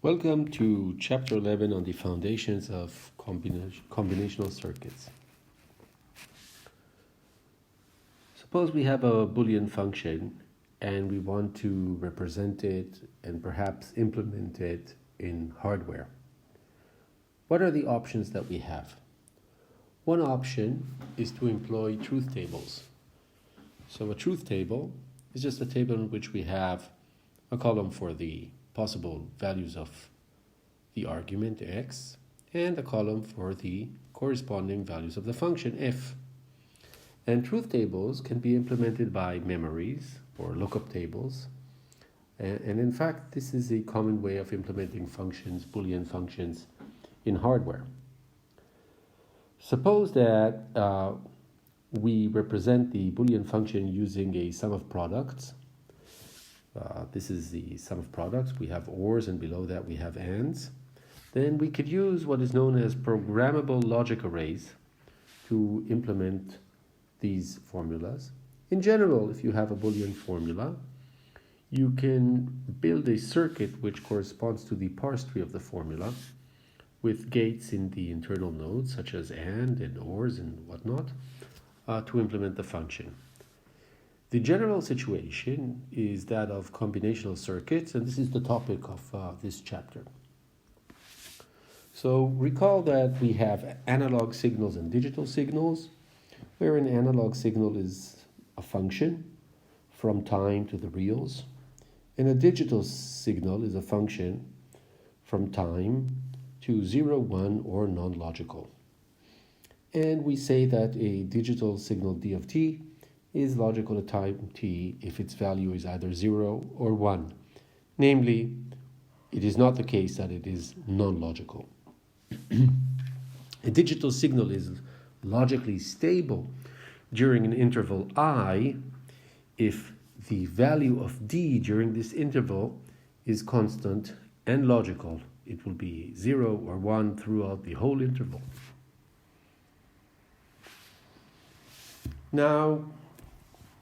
Welcome to Chapter 11 on the foundations of combinational circuits. Suppose we have a Boolean function and we want to represent it and perhaps implement it in hardware. What are the options that we have? One option is to employ truth tables. So a truth table is just a table in which we have a column for the possible values of the argument x and a column for the corresponding values of the function f. And truth tables can be implemented by memories or lookup tables. And in fact, this is a common way of implementing functions, Boolean functions, in hardware. Suppose that we represent the Boolean function using a sum of products. This is the sum of products. We have ORs and below that we have ANDs. Then we could use what is known as programmable logic arrays to implement these formulas. In general, if you have a Boolean formula, you can build a circuit which corresponds to the parse tree of the formula with gates in the internal nodes such as AND and ORs and whatnot to implement the function. The general situation is that of combinational circuits, and this is the topic of this chapter. So recall that we have analog signals and digital signals, where an analog signal is a function from time to the reals, and a digital signal is a function from time to 0, 1, or non-logical. And we say that a digital signal d of t is logical at time t if its value is either 0 or 1. Namely, it is not the case that it is non-logical. A digital signal is logically stable during an interval I if the value of d during this interval is constant and logical. It will be 0 or 1 throughout the whole interval. Now,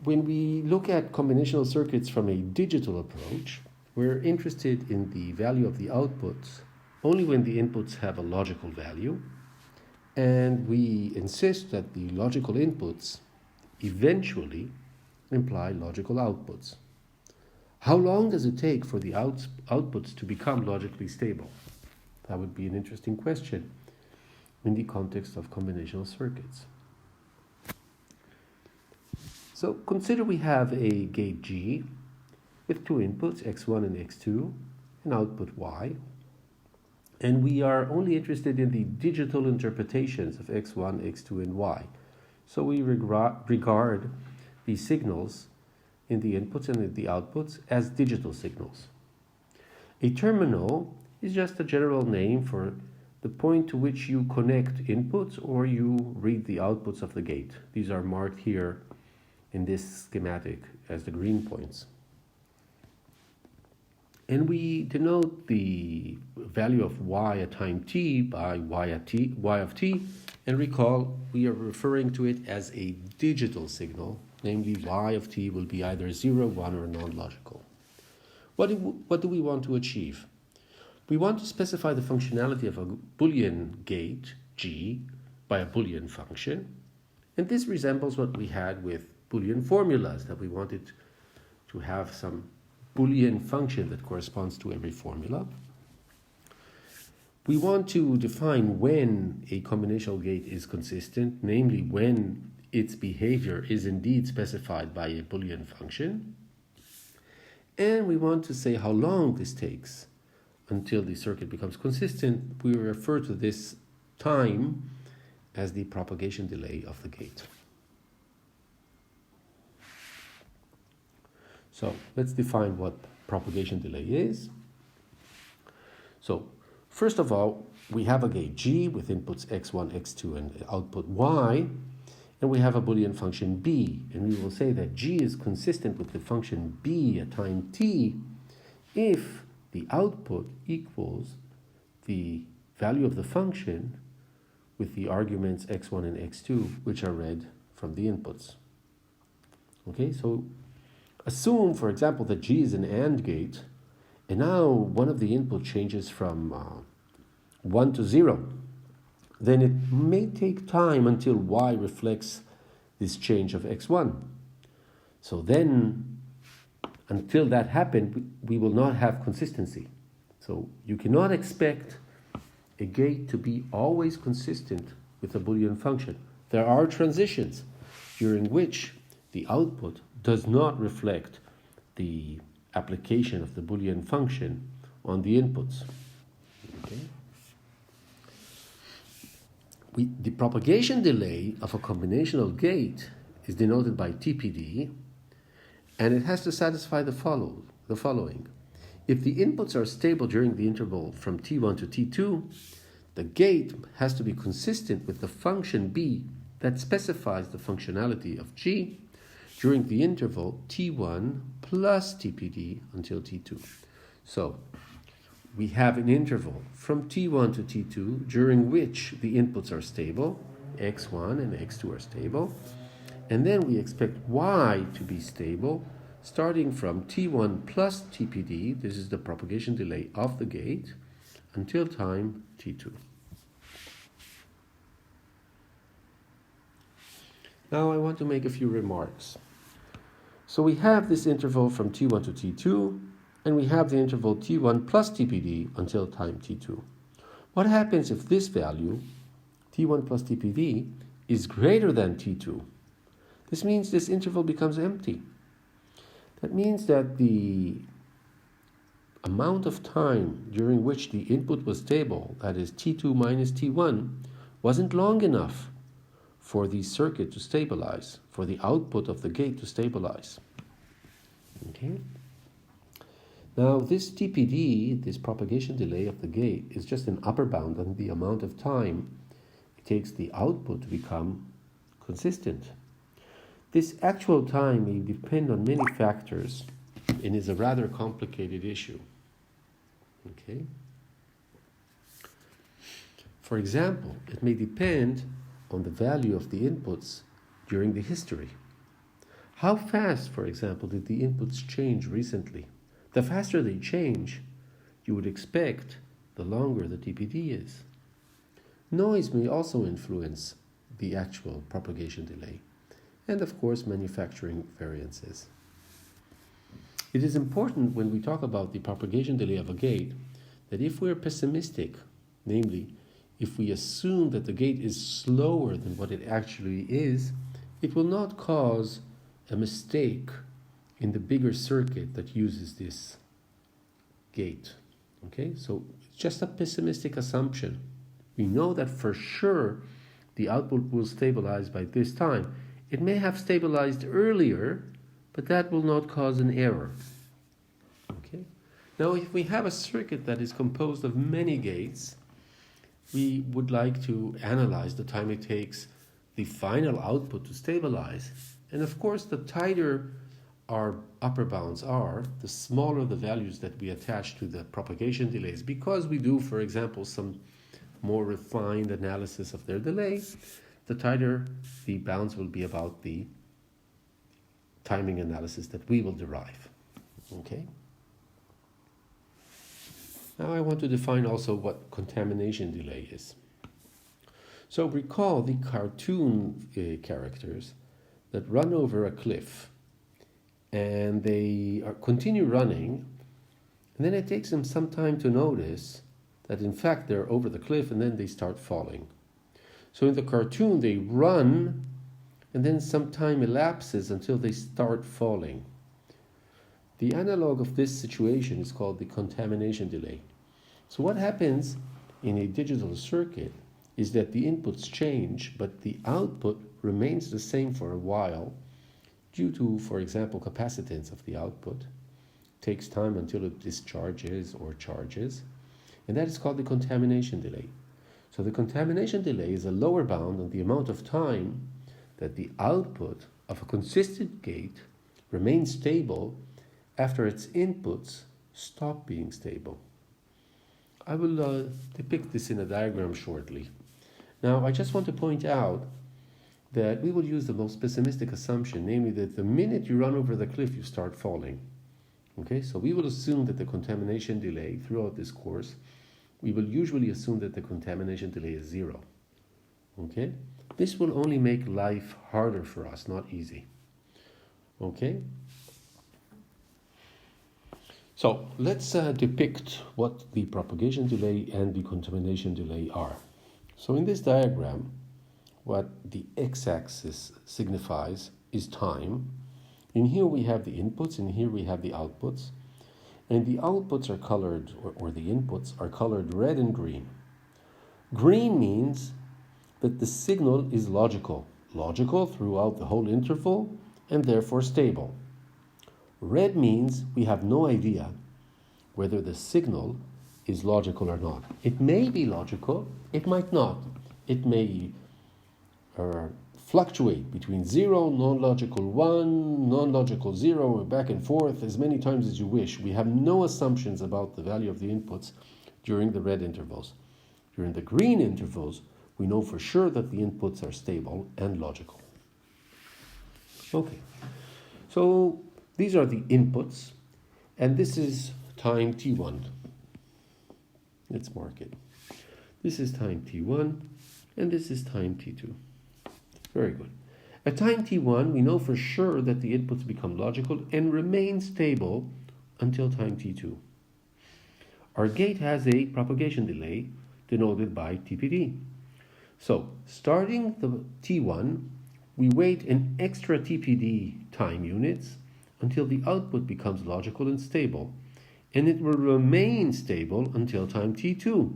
when we look at combinational circuits from a digital approach, we're interested in the value of the outputs only when the inputs have a logical value, and we insist that the logical inputs eventually imply logical outputs. How long does it take for the outputs to become logically stable? That would be an interesting question in the context of combinational circuits. So consider we have a gate G with two inputs, x1 and x2, and output y. And we are only interested in the digital interpretations of x1, x2, and y. So we regard the signals in the inputs and in the outputs as digital signals. A terminal is just a general name for the point to which you connect inputs or you read the outputs of the gate. These are marked here in this schematic as the green points. And we denote the value of y at time t by y of t, and recall we are referring to it as a digital signal, namely y of t will be either 0, 1, or non-logical. What do we want to achieve? We want to specify the functionality of a Boolean gate, G, by a Boolean function, and this resembles what we had with Boolean formulas, that we wanted to have some Boolean function that corresponds to every formula. We want to define when a combinational gate is consistent, namely when its behavior is indeed specified by a Boolean function. And we want to say how long this takes until the circuit becomes consistent. We refer to this time as the propagation delay of the gate. So let's define what propagation delay is. So first of all, we have a gate G with inputs x1, x2, and output y, and we have a Boolean function b, and we will say that G is consistent with the function b at time t if the output equals the value of the function with the arguments x1 and x2, which are read from the inputs. Okay, so assume, for example, that G is an AND gate, And now one of the input changes from 1 to 0. Then it may take time until y reflects this change of x1. So then, until that happened, we will not have consistency. So you cannot expect a gate to be always consistent with a Boolean function. There are transitions during which the output does not reflect the application of the Boolean function on the inputs. Okay? The propagation delay of a combinational gate is denoted by TPD, and it has to satisfy the following. If the inputs are stable during the interval from T1 to T2, the gate has to be consistent with the function B that specifies the functionality of G during the interval T1 plus TPD until T2. So we have an interval from T1 to T2 during which the inputs are stable, x1 and x2 are stable, and then we expect y to be stable starting from T1 plus TPD, this is the propagation delay of the gate, until time T2. Now I want to make a few remarks. So we have this interval from T1 to T2, and we have the interval T1 plus TPD until time T2. What happens if this value, T1 plus TPD, is greater than T2? This means this interval becomes empty. That means that the amount of time during which the input was stable, that is T2 minus T1, wasn't long enough for the circuit to stabilize, for the output of the gate to stabilize. Okay? Now this TPD, this propagation delay of the gate, is just an upper bound on the amount of time it takes the output to become consistent. This actual time may depend on many factors and is a rather complicated issue. Okay? For example, it may depend on the value of the inputs during the history. How fast, for example, did the inputs change recently? The faster they change, you would expect the longer the TPD is. Noise may also influence the actual propagation delay, and of course manufacturing variances. It is important when we talk about the propagation delay of a gate that if we're pessimistic, namely if we assume that the gate is slower than what it actually is, it will not cause a mistake in the bigger circuit that uses this gate. Okay, so it's just a pessimistic assumption. We know that for sure the output will stabilize by this time. It may have stabilized earlier, but that will not cause an error. Okay. Now, if we have a circuit that is composed of many gates, we would like to analyze the time it takes the final output to stabilize. And of course, the tighter our upper bounds are, the smaller the values that we attach to the propagation delays. Because we do, for example, some more refined analysis of their delay, the tighter the bounds will be about the timing analysis that we will derive. Okay? Now I want to define also what contamination delay is. So recall the cartoon characters that run over a cliff, and they continue running, and then it takes them some time to notice that in fact they're over the cliff, and then they start falling. So in the cartoon they run, and then some time elapses until they start falling. The analog of this situation is called the contamination delay. So what happens in a digital circuit is that the inputs change, but the output remains the same for a while due to, for example, capacitance of the output. It takes time until it discharges or charges, and that is called the contamination delay. So the contamination delay is a lower bound on the amount of time that the output of a consistent gate remains stable after its inputs stop being stable. I will depict this in a diagram shortly. Now, I just want to point out that we will use the most pessimistic assumption, namely that the minute you run over the cliff, you start falling. Okay, so we will assume that the contamination delay throughout this course, we will usually assume that the contamination delay is 0. Okay, this will only make life harder for us, not easy. Okay, so let's depict what the propagation delay and the contamination delay are. So in this diagram, what the x-axis signifies is time. In here we have the inputs, and here we have the outputs. And the outputs are colored, or the inputs are colored red and green. Green means that the signal is logical throughout the whole interval, and therefore stable. Red means we have no idea whether the signal is logical or not. It may be logical, it might not. It may fluctuate between 0, non-logical 1, non-logical 0, back and forth as many times as you wish. We have no assumptions about the value of the inputs during the red intervals. During the green intervals, we know for sure that the inputs are stable and logical. Okay, so these are the inputs, and this is time t1. Let's mark it. This is time t1, and this is time t2. Very good. At time t1, we know for sure that the inputs become logical and remain stable until time t2. Our gate has a propagation delay denoted by TPD. So, starting the t1, we wait an extra TPD time units until the output becomes logical and stable, and it will remain stable until time t2.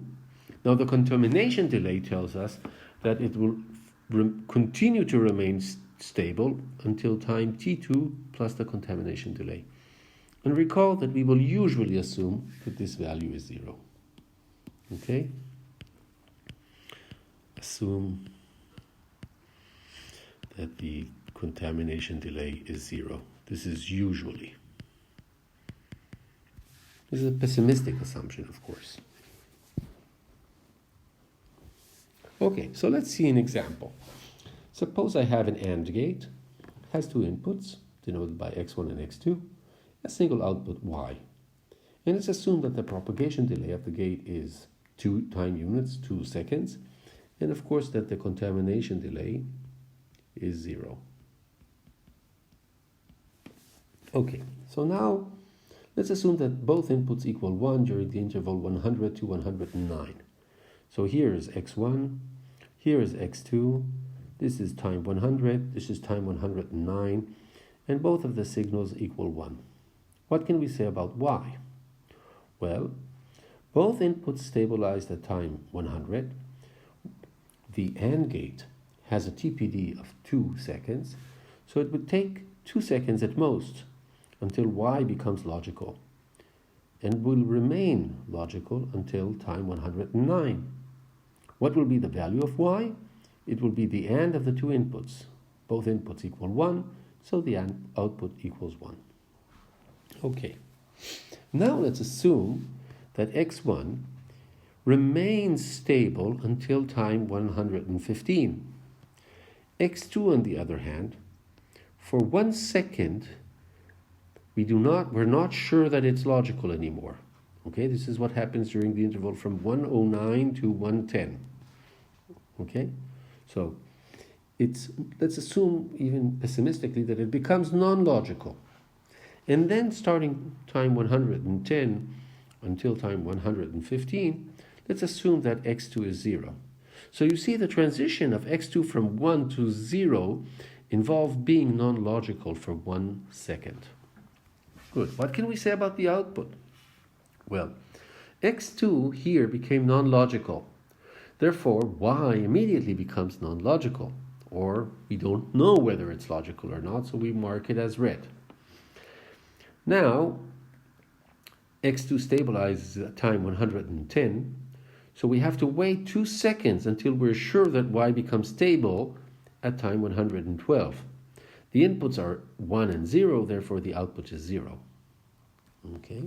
Now, the contamination delay tells us that it will continue to remain stable until time t2 plus the contamination delay. And recall that we will usually assume that this value is 0. Okay? Assume that the contamination delay is 0. This is usually. This is a pessimistic assumption, of course. Okay, so let's see an example. Suppose I have an AND gate, it has two inputs, denoted by x1 and x2, a single output y. And it's assumed that the propagation delay of the gate is 2 time units, 2 seconds, and of course that the contamination delay is 0. Okay, so now let's assume that both inputs equal 1 during the interval 100 to 109. So here is x1, here is x2, this is time 100, this is time 109, and both of the signals equal 1. What can we say about y? Well, both inputs stabilized at time 100. The AND gate has a TPD of 2 seconds, so it would take 2 seconds at most until y becomes logical, and will remain logical until time 109. What will be the value of y? It will be the AND of the two inputs. Both inputs equal 1, so the AND output equals 1. Okay, now let's assume that x1 remains stable until time 115. x2, on the other hand, for 1 second, we're not sure that it's logical anymore. Okay, this is what happens during the interval from 109 to 110. Okay, so let's assume, even pessimistically, that it becomes non-logical. And then starting time 110 until time 115, let's assume that x2 is 0. So you see the transition of x2 from 1 to 0 involved being non-logical for 1 second. Good. What can we say about the output? Well, x2 here became non-logical. Therefore, y immediately becomes non-logical, or we don't know whether it's logical or not, so we mark it as red. Now, x2 stabilizes at time 110, so we have to wait 2 seconds until we're sure that y becomes stable at time 112. The inputs are 1 and 0, therefore the output is 0. Okay.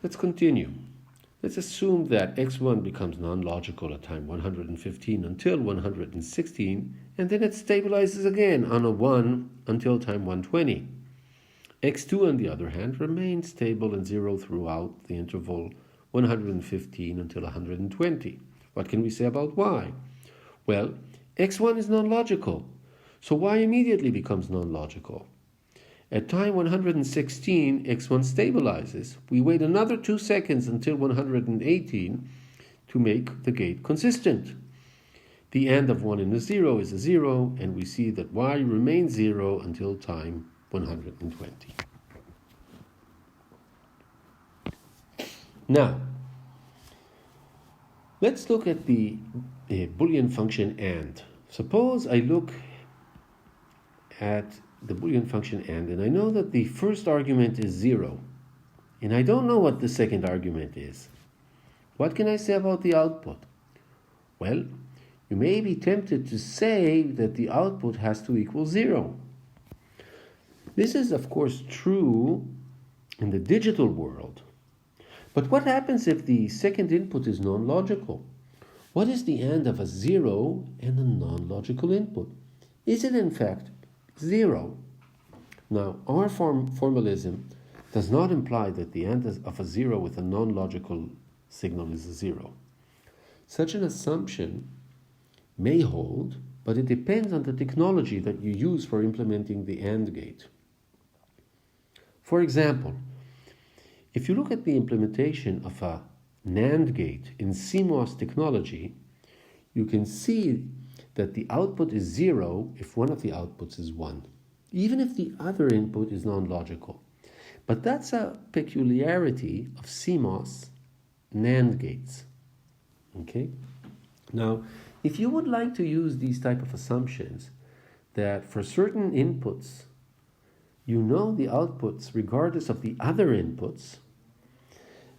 Let's continue. Let's assume that x1 becomes non-logical at time 115 until 116, and then it stabilizes again on a 1 until time 120. x2, on the other hand, remains stable and 0 throughout the interval 115 until 120. What can we say about y? Well, x1 is non-logical, so y immediately becomes non-logical. At time 116, x1 stabilizes. We wait another 2 seconds until 118 to make the gate consistent. The end of 1 and a 0 is a 0, and we see that y remains 0 until time 120. Now, let's look at the Boolean function AND. Suppose I look at the Boolean function AND, and I know that the first argument is 0, and I don't know what the second argument is. What can I say about the output? Well, you may be tempted to say that the output has to equal 0. This is, of course, true in the digital world. But what happens if the second input is non-logical? What is the AND of a 0 and a non-logical input? Is it, in fact, 0? Now, our formalism does not imply that the AND of a 0 with a non-logical signal is a 0. Such an assumption may hold, but it depends on the technology that you use for implementing the AND gate. For example, if you look at the implementation of a NAND gate in CMOS technology, you can see that the output is 0 if one of the outputs is 1, even if the other input is non-logical. But that's a peculiarity of CMOS NAND gates. Okay? Now, if you would like to use these type of assumptions, that for certain inputs, you know the outputs regardless of the other inputs,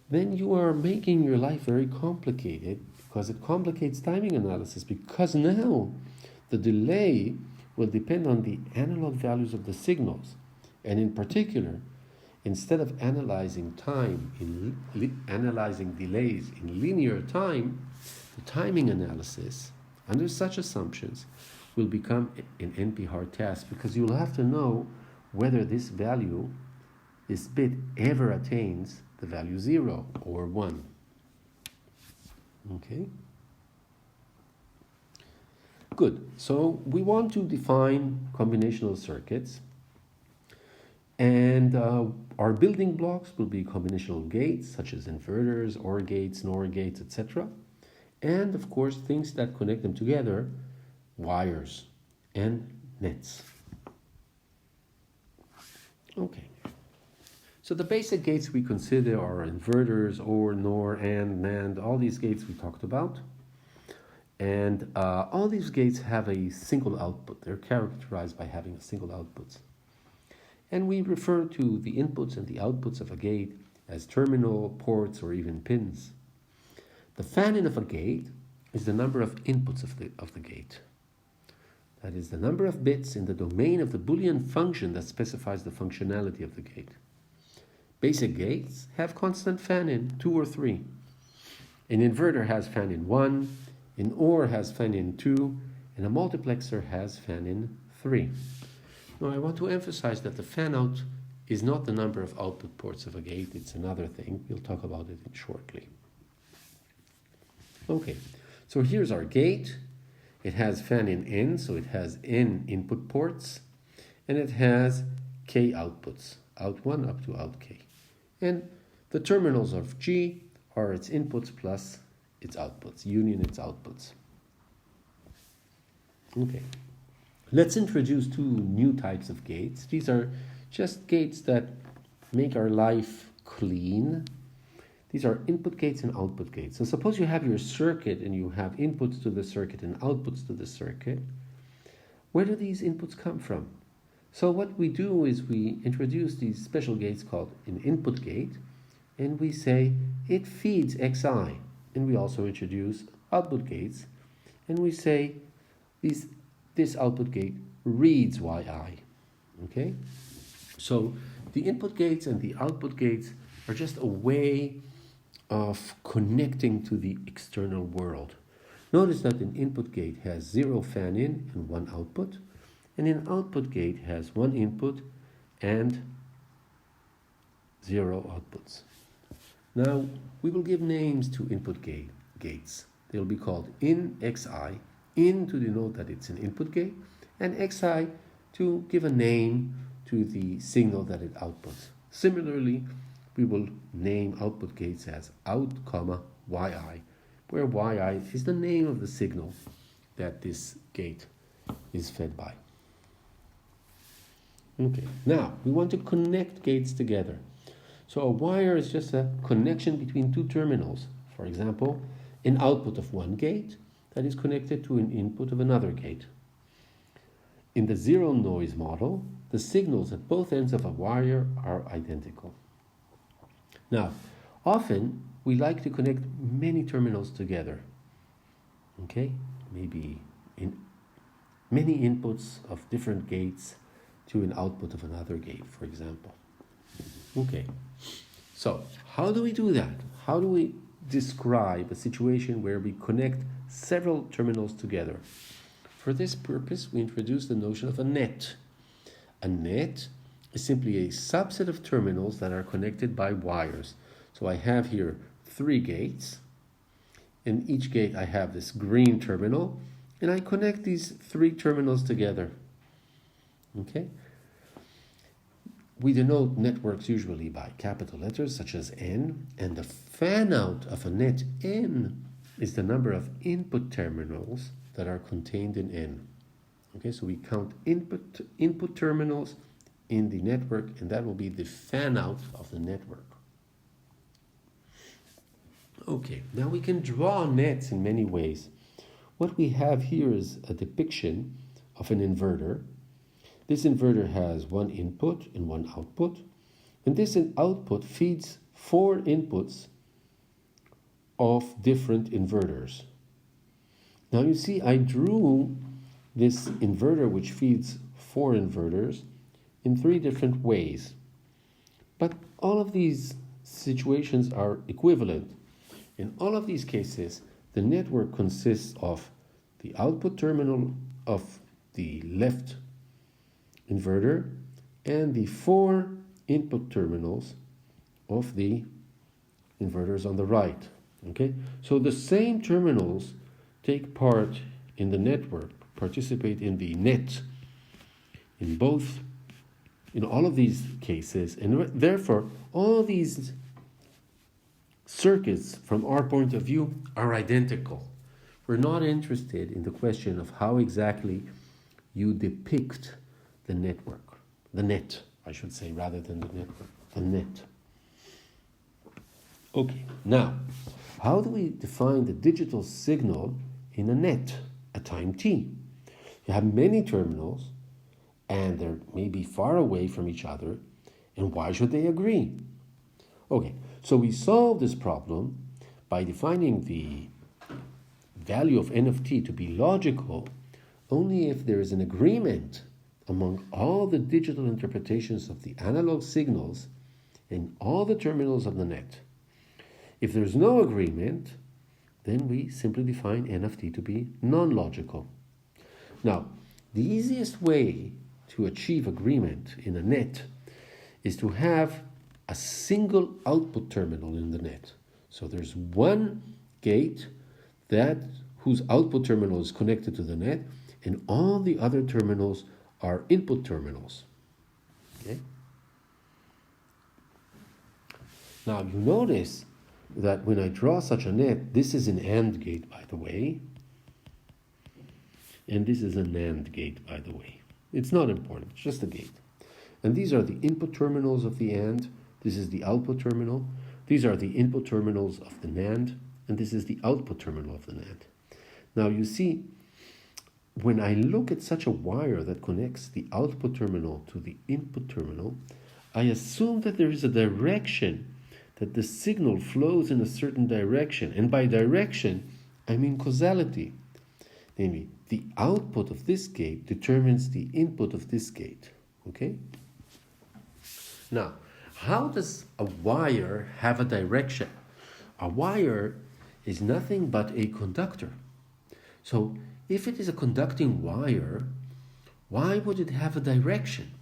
then you are making your life very complicated, because it complicates timing analysis, because now the delay will depend on the analog values of the signals. And in particular, instead of analyzing analyzing delays in linear time, the timing analysis under such assumptions will become an NP-hard task, because you'll have to know whether this value, this bit, ever attains the value 0 or 1. Okay? Good. So we want to define combinational circuits, and our building blocks will be combinational gates, such as inverters, OR gates, NOR gates, etc. And of course, things that connect them together, wires and nets. Okay. So the basic gates we consider are inverters, OR, NOR, AND, NAND, all these gates we talked about. And all these gates have a single output. They're characterized by having a single output. And we refer to the inputs and the outputs of a gate as terminal, ports, or even pins. The fan-in of a gate is the number of inputs of the gate. That is the number of bits in the domain of the Boolean function that specifies the functionality of the gate. Basic gates have constant fan-in, 2 or 3. An inverter has fan-in 1, an OR has fan-in 2, and a multiplexer has fan-in 3. Now I want to emphasize that the fan-out is not the number of output ports of a gate, it's another thing. We'll talk about it shortly. Okay, so here's our gate. It has fan-in, so it has n input ports, and it has k outputs, out 1 up to out k. And the terminals of G are its inputs plus its outputs, union its outputs. Okay, let's introduce 2 new types of gates. These are just gates that make our life clean. These are input gates and output gates. So suppose you have your circuit and you have inputs to the circuit and outputs to the circuit. Where do these inputs come from? So what we do is we introduce these special gates called an input gate, and we say it feeds Xi. And we also introduce output gates, and we say this output gate reads Yi. Okay? So the input gates and the output gates are just a way of connecting to the external world. Notice that an input gate has 0 fan-in and 1 output, and an output gate has 1 input and 0 outputs. Now, we will give names to input gates. They'll be called in xi, in to denote that it's an input gate, and xi to give a name to the signal that it outputs. Similarly, we will name output gates as out, yi, where yi is the name of the signal that this gate is fed by. Okay, now we want to connect gates together. So a wire is just a connection between two terminals. For example, an output of one gate that is connected to an input of another gate. In the zero noise model, the signals at both ends of a wire are identical. Now, often we like to connect many terminals together. Okay, maybe in many inputs of different gates to an output of another gate, for example. Okay, so how do we do that? How do we describe a situation where we connect several terminals together? For this purpose, we introduce the notion of a net. A net is simply a subset of terminals that are connected by wires. So I have here 3 gates. In each gate I have this green terminal, and I connect these 3 terminals together. Okay? We denote networks usually by capital letters such as N, and the fan out of a net N is the number of input terminals that are contained in N. Okay, so we count input terminals in the network, and that will be the fan out of the network. Okay, now we can draw nets in many ways. What we have here is a depiction of an inverter. This inverter has 1 input and 1 output, and this output feeds 4 inputs of different inverters. Now you see, I drew this inverter which feeds 4 inverters in 3 different ways. But all of these situations are equivalent. In all of these cases, the network consists of the output terminal of the left inverter and the 4 input terminals of the inverters on the right. Okay? So the same terminals take part in the network, participate in the net in all of these cases, and therefore all these circuits from our point of view are identical. We're not interested in the question of how exactly you depict the network, the net, I should say, rather than the network, the net. Okay, now, how do we define the digital signal in a net at time t? You have many terminals, and they're maybe far away from each other, and why should they agree? Okay, so we solve this problem by defining the value of n of t to be logical only if there is an agreement among all the digital interpretations of the analog signals in all the terminals of the net. If there's no agreement, then we simply define n of t to be non-logical. Now, the easiest way to achieve agreement in a net is to have a single output terminal in the net. So there's one gate whose output terminal is connected to the net, and all the other terminals are input terminals. Okay? Now you notice that when I draw such a net, this is an AND gate, by the way, and this is an NAND gate, by the way. It's not important, it's just a gate. And these are the input terminals of the AND, this is the output terminal, these are the input terminals of the NAND, and this is the output terminal of the NAND. Now you see, when I look at such a wire that connects the output terminal to the input terminal, I assume that there is a direction, that the signal flows in a certain direction. And by direction, I mean causality. Namely, the output of this gate determines the input of this gate. Okay? Now, how does a wire have a direction? A wire is nothing but a conductor. So, if it is a conducting wire, why would it have a direction?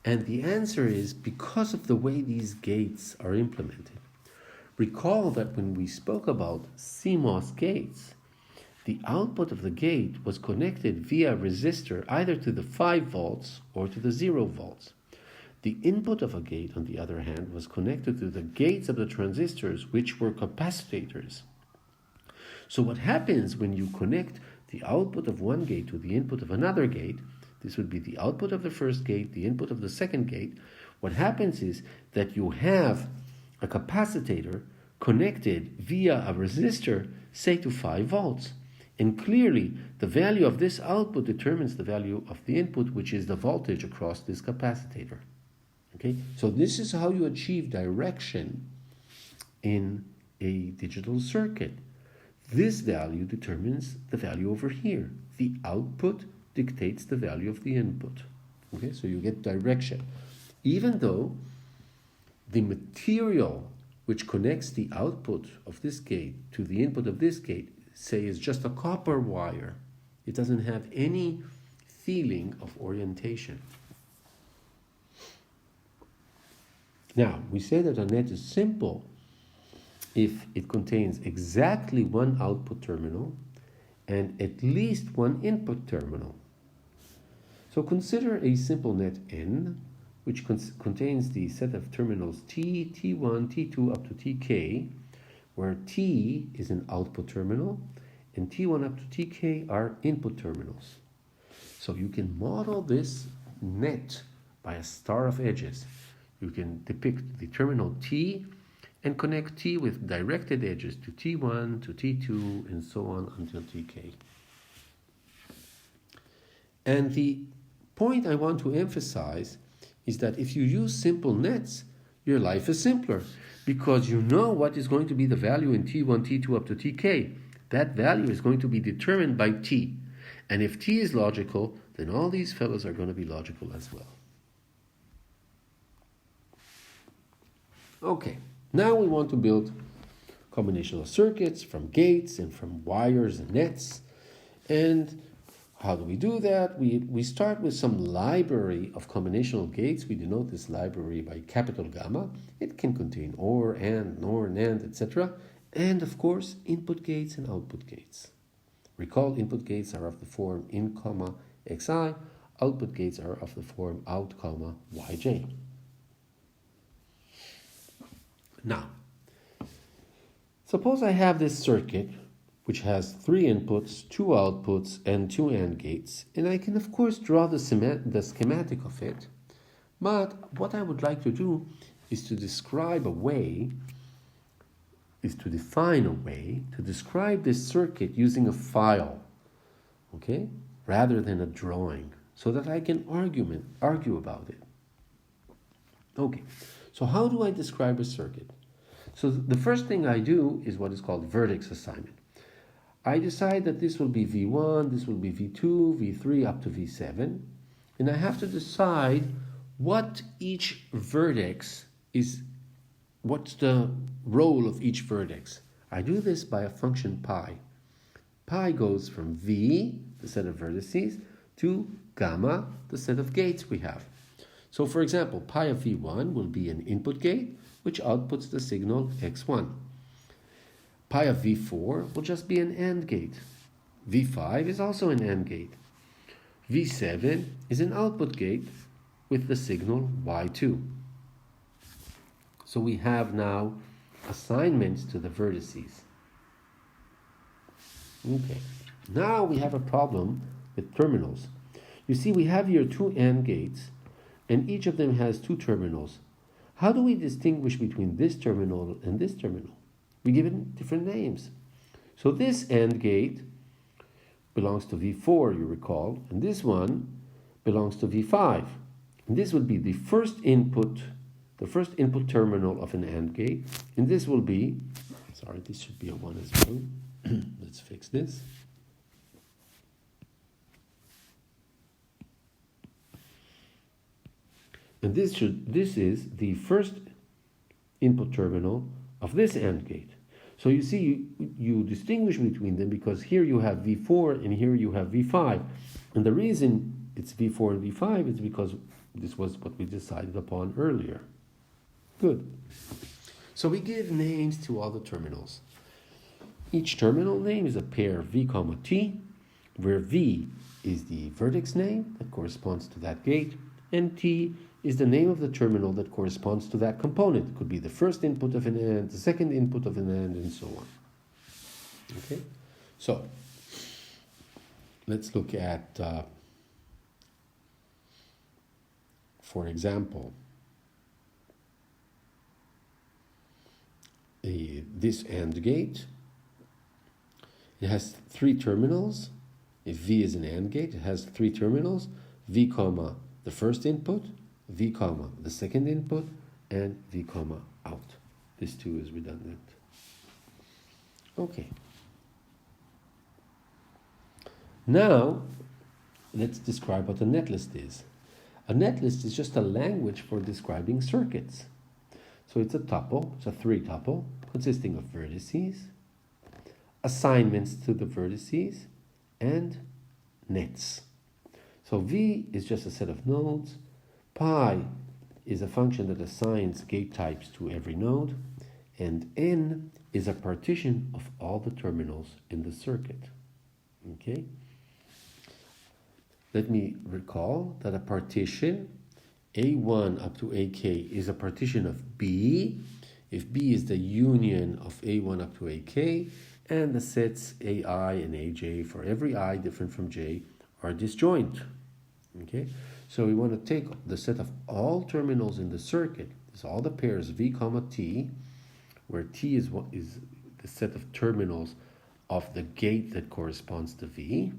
And the answer is because of the way these gates are implemented. Recall that when we spoke about CMOS gates, the output of the gate was connected via a resistor either to the 5 volts or to the 0 volts. The input of a gate, on the other hand, was connected to the gates of the transistors, which were capacitors. So what happens when you connect the output of one gate to the input of another gate, this would be the output of the first gate, the input of the second gate, what happens is that you have a capacitor connected via a resistor, say to 5 volts. And clearly, the value of this output determines the value of the input, which is the voltage across this capacitor. Okay, so this is how you achieve direction in a digital circuit. This value determines the value over here. The output dictates the value of the input. Okay, so you get direction. Even though the material which connects the output of this gate to the input of this gate, say, is just a copper wire, it doesn't have any feeling of orientation. Now, we say that a net is simple if it contains exactly one output terminal and at least one input terminal. So consider a simple net N, which contains the set of terminals T, T1, T2 up to Tk, where T is an output terminal and T1 up to Tk are input terminals. So you can model this net by a star of edges. You can depict the terminal T and connect T with directed edges to T1, to T2, and so on until Tk. And the point I want to emphasize is that if you use simple nets, your life is simpler because you know what is going to be the value in T1, T2 up to Tk. That value is going to be determined by T. And if T is logical, then all these fellows are going to be logical as well. Okay, now we want to build combinational circuits from gates and from wires and nets. And how do we do that? We start with some library of combinational gates. We denote this library by capital gamma. It can contain OR, AND, NOR, NAND, etc. And of course, input gates and output gates. Recall, input gates are of the form in, comma, xi. Output gates are of the form out, comma, yj. Now, suppose I have this circuit which has 3 inputs, 2 outputs, and 2 AND gates, and I can of course draw the schematic of it, but what I would like to do is to define a way to describe this circuit using a file, okay, rather than a drawing, so that I can argue about it. Okay, so how do I describe a circuit? So the first thing I do is what is called vertex assignment. I decide that this will be V1, this will be V2, V3 up to V7, and I have to decide what each vertex is, what's the role of each vertex. I do this by a function pi. Pi goes from V, the set of vertices, to gamma, the set of gates we have. So for example, pi of V1 will be an input gate, which outputs the signal x1. Pi of V4 will just be an AND gate. V5 is also an AND gate. V7 is an output gate with the signal y2. So we have now assignments to the vertices. Okay, now we have a problem with terminals. You see, we have here 2 AND gates, and each of them has 2 terminals. How do we distinguish between this terminal and this terminal? We give it different names. So this AND gate belongs to V4, you recall, and this one belongs to V5. And this would be the first input terminal of an AND gate, and this will be, sorry, this should be a 1 as well. Let's fix this. And this is the first input terminal of this AND gate. So you see, you distinguish between them because here you have V4 and here you have V5. And the reason it's V4 and V5 is because This was what we decided upon earlier. Good. So we give names to all the terminals. Each terminal name is a pair v comma t, where v is the vertex name that corresponds to that gate, and t is the name of the terminal that corresponds to that component. It could be the first input of an AND, the second input of an AND, and so on. Okay? So, let's look at, for example, this AND gate. It has three terminals. If V is an AND gate, it has three terminals, V comma the first input, V comma the second input, and V comma out. This too is redundant. Okay. Now, let's describe what a netlist is. A netlist is just a language for describing circuits. So it's a tuple, it's a three tuple, consisting of vertices, assignments to the vertices, and nets. So V is just a set of nodes, pi is a function that assigns gate types to every node, and N is a partition of all the terminals in the circuit. Okay? Let me recall that a partition A1 up to AK is a partition of B if B is the union of A1 up to AK, and the sets AI and AJ for every I different from J are disjoint. Okay, so we want to take the set of all terminals in the circuit, so all the pairs V comma T, where T is the set of terminals of the gate that corresponds to V.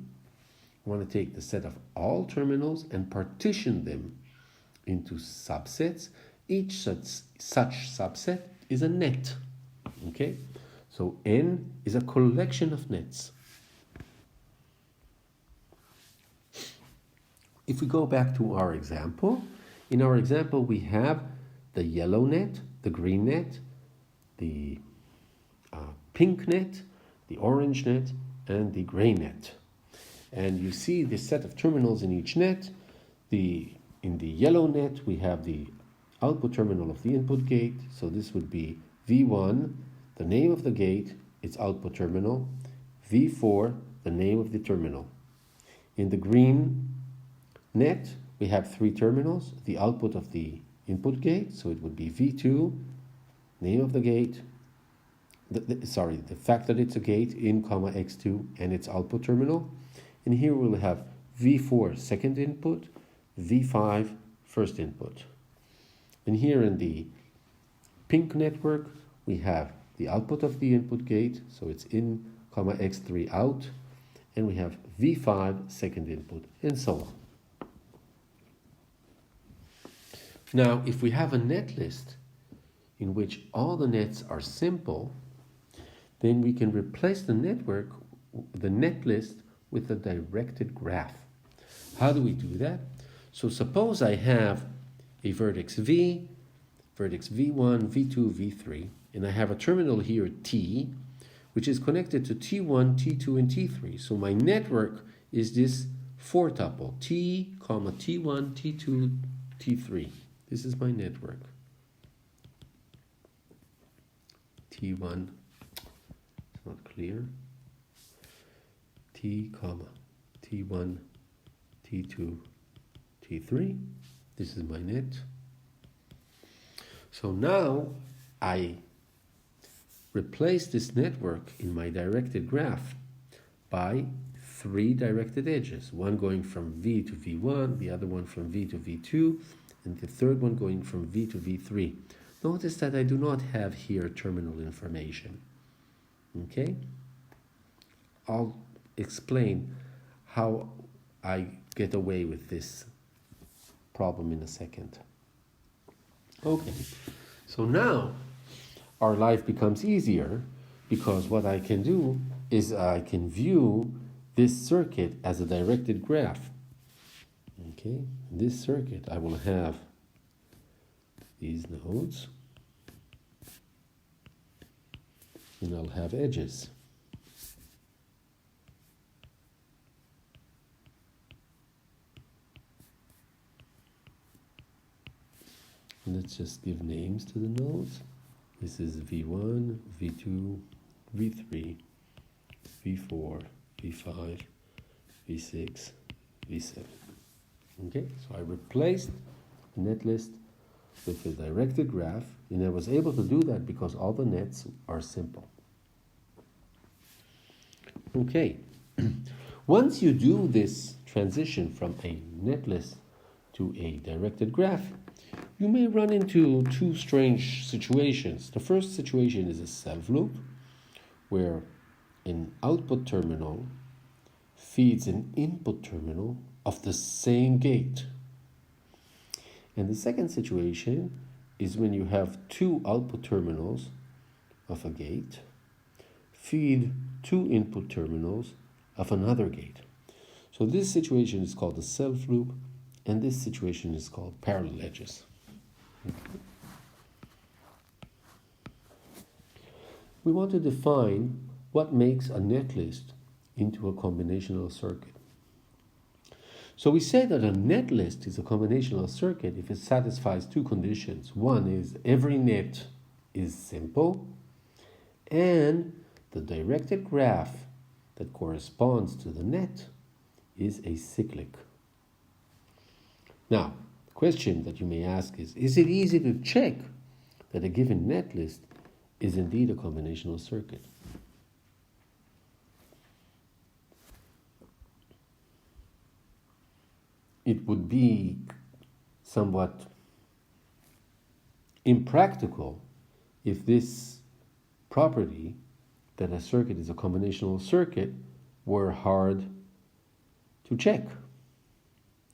We want to take the set of all terminals and partition them into subsets. Each such subset is a net. Okay, so N is a collection of nets. If we go back to our example, in our example we have the yellow net, the green net, the pink net, the orange net, and the gray net. And you see the set of terminals in each net. In the yellow net we have the output terminal of the input gate, so this would be V1, the name of the gate, its output terminal, V4, the name of the terminal. In the green net, we have three terminals, the output of the input gate, so it would be V2, name of the gate, the fact that it's a gate in comma X2 and its output terminal. And here we'll have V4, second input, V5, first input. And here in the pink network, we have the output of the input gate, so it's in comma X3 out, and we have V5, second input, and so on. Now, if we have a netlist in which all the nets are simple, then we can replace the netlist with a directed graph. How do we do that? So suppose I have a vertex V, vertex V1, V2, V3, and I have a terminal here T, which is connected to T1, T2, and T3. So my network is this four tuple, T, comma, T1, T2, T3. This is my network. T1, it's not clear. T, comma, T1, T2, T3. This is my net. So now I replace this network in my directed graph by three directed edges. One going from V to V1, the other one from V to V2, and the third one going from V to V3. Notice that I do not have here terminal information. Okay? I'll explain how I get away with this problem in a second. Okay, so now our life becomes easier because what I can do is I can view this circuit as a directed graph. Okay, in this circuit I will have these nodes and I'll have edges. let's just give names to the nodes. This is V1, V2, V3, V4, V5, V6, V7. Okay, so I replaced the netlist with a directed graph, and I was able to do that because all the nets are simple. Okay, once you do this transition from a netlist to a directed graph, you may run into two strange situations. The first situation is a self loop, where an output terminal feeds an input terminal of the same gate. And the second situation is when you have two output terminals of a gate feed two input terminals of another gate. So this situation is called the self loop, and this situation is called parallel edges. We want to define what makes a netlist into a combinational circuit. So we say that a netlist is a combinational circuit if it satisfies two conditions. One is every net is simple, and the directed graph that corresponds to the net is acyclic. Now, the question that you may ask is it easy to check that a given netlist is indeed a combinational circuit? It would be somewhat impractical if this property that a circuit is a combinational circuit were hard to check.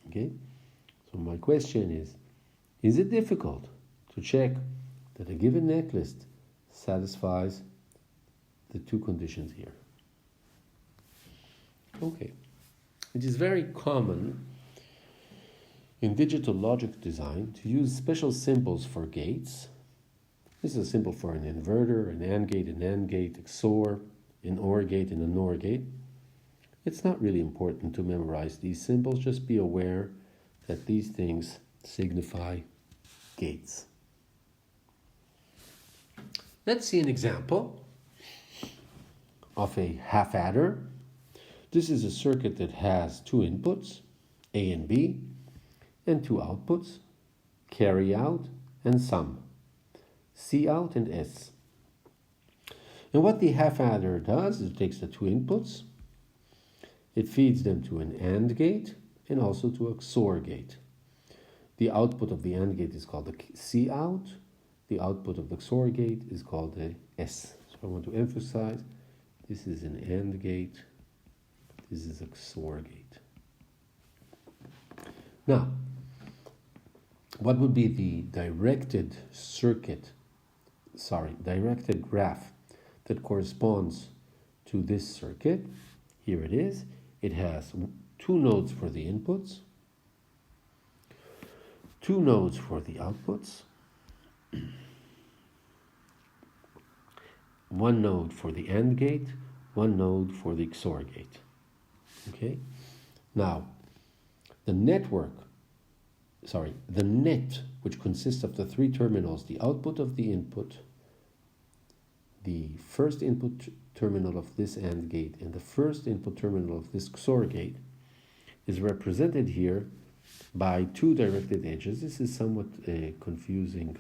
Okay? So my question is it difficult to check that a given netlist satisfies the two conditions here? Okay. It is very common in digital logic design to use special symbols for gates. This is a symbol for an inverter, an AND gate, XOR, an OR gate, and a NOR gate. It's not really important to memorize these symbols. Just be aware that these things signify gates. Let's see an example of a half adder. This is a circuit that has two inputs, A and B, and two outputs, carry out and sum, C out and S. And what the half adder does is it takes the two inputs, it feeds them to an AND gate and also to a XOR gate. The output of the AND gate is called the C out, the output of the XOR gate is called the S. So I want to emphasize this is an AND gate, this is a XOR gate. Now, what would be the directed graph that corresponds to this circuit? Here it is. It has two nodes for the inputs, two nodes for the outputs, one node for the AND gate, one node for the XOR gate. Okay? Now, the net, which consists of the three terminals, the output of the input, the first input terminal of this AND gate, and the first input terminal of this XOR gate, is represented here by two directed edges. This is somewhat confusing.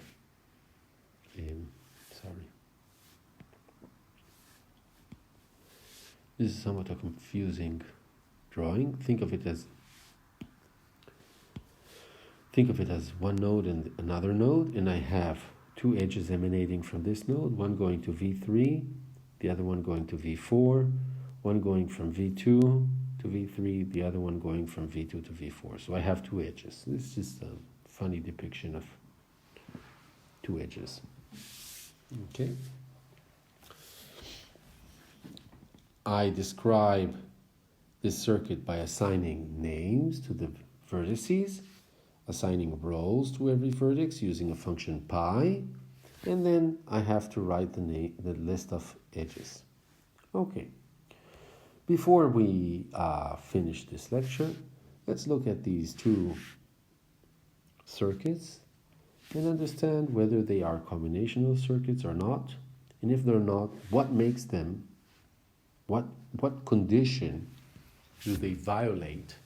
This is somewhat a confusing drawing. Think of it as one node and another node, and I have two edges emanating from this node, one going to V3, the other one going to V4, one going from V2 to V3, the other one going from V2 to V4. So I have two edges. This is just a funny depiction of two edges. Okay. I describe this circuit by assigning names to the vertices, assigning rows to every vertex using a function pi, and then I have to write the list of edges. Okay. Before we finish this lecture, let's look at these two circuits and understand whether they are combinational circuits or not, and if they're not, what makes them, what condition do they violate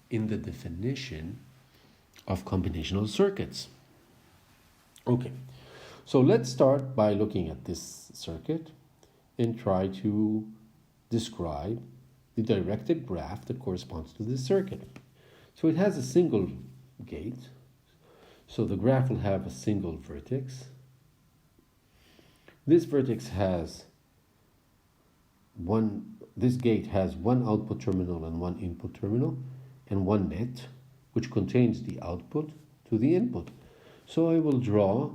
in the definition of combinational circuits. Okay, so let's start by looking at this circuit and try to describe the directed graph that corresponds to this circuit. So it has a single gate, so the graph will have a single vertex. This vertex has this gate has one output terminal and one input terminal, and one net, which contains the output to the input. So I will draw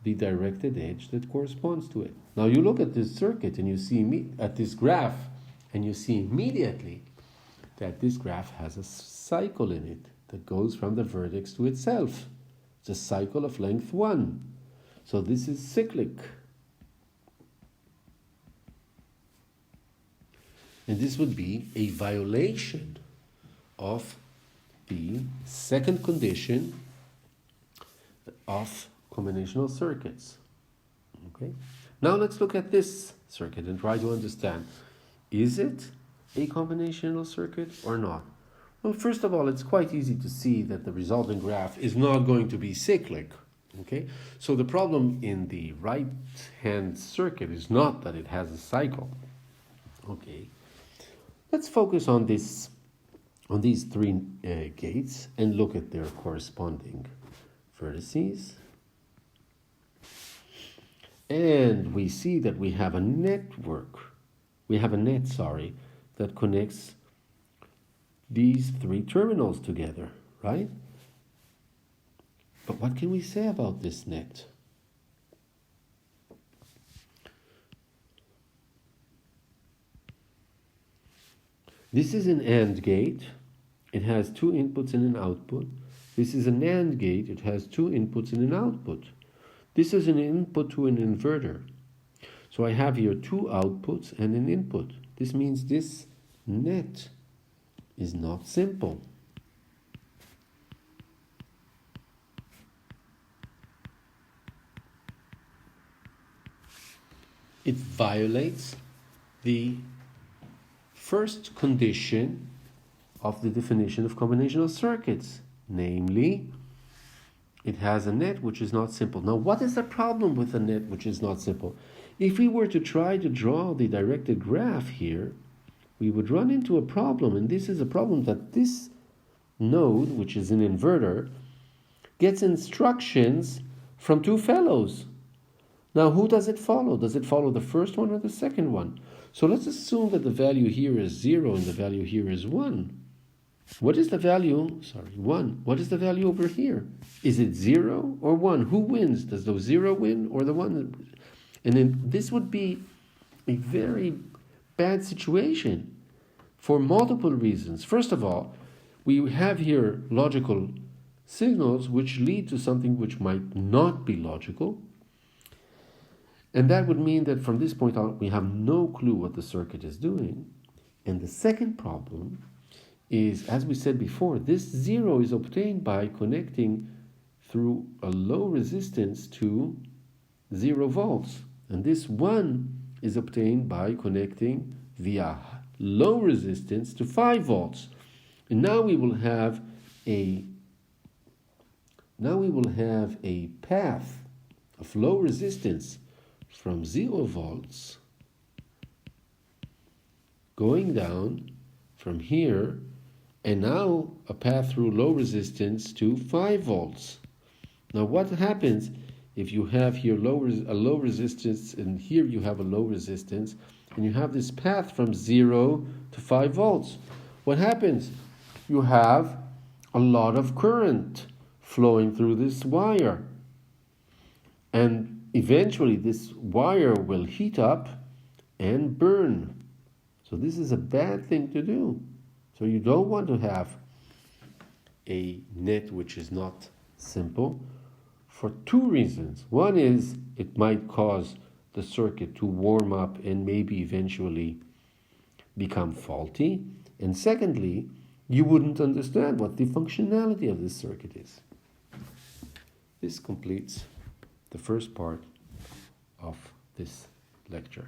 the directed edge that corresponds to it. Now you look at this circuit and you see at this graph, and you see immediately that this graph has a cycle in it that goes from the vertex to itself. It's a cycle of length 1. So this is cyclic. And this would be a violation of the second condition of combinational circuits. Okay. Now let's look at this circuit and try to understand, is it a combinational circuit or not? Well, first of all, it's quite easy to see that the resulting graph is not going to be cyclic. Okay, so the problem in the right-hand circuit is not that it has a cycle. Okay, let's focus on these three gates and look at their corresponding vertices. And we see that we have a net, that connects these three terminals together, right? But what can we say about this net? This is an AND gate. It has two inputs and an output. This is an AND gate. It has two inputs and an output. This is an input to an inverter. So I have here two outputs and an input. This means this net is not simple. It violates the first condition of the definition of combinational circuits, namely, it has a net which is not simple. Now, what is the problem with a net which is not simple? If we were to try to draw the directed graph here, we would run into a problem, and this is a problem that this node, which is an inverter, gets instructions from two fellows. Now, who does it follow? Does it follow the first one or the second one? So let's assume that the value here is 0 and the value here is 1. What is the value? 1. What is the value over here? Is it 0 or 1? Who wins? Does the 0 win or the 1? And then this would be a very bad situation for multiple reasons. First of all, we have here logical signals which lead to something which might not be logical. And that would mean that from this point on, we have no clue what the circuit is doing. And the second problem is, as we said before, this 0 is obtained by connecting through a low resistance to 0 volts. And this 1 is obtained by connecting via low resistance to 5 volts. And now we will have a path of low resistance from 0 volts going down from here, and now a path through low resistance to 5 volts. Now what happens if you have here a low resistance, and here you have a low resistance, and you have this path from 0 to 5 volts? What happens? You have a lot of current flowing through this wire, and eventually this wire will heat up and burn. So this is a bad thing to do. So you don't want to have a net which is not simple for two reasons. One is it might cause the circuit to warm up and maybe eventually become faulty. And secondly, you wouldn't understand what the functionality of this circuit is. This completes the first part of this lecture.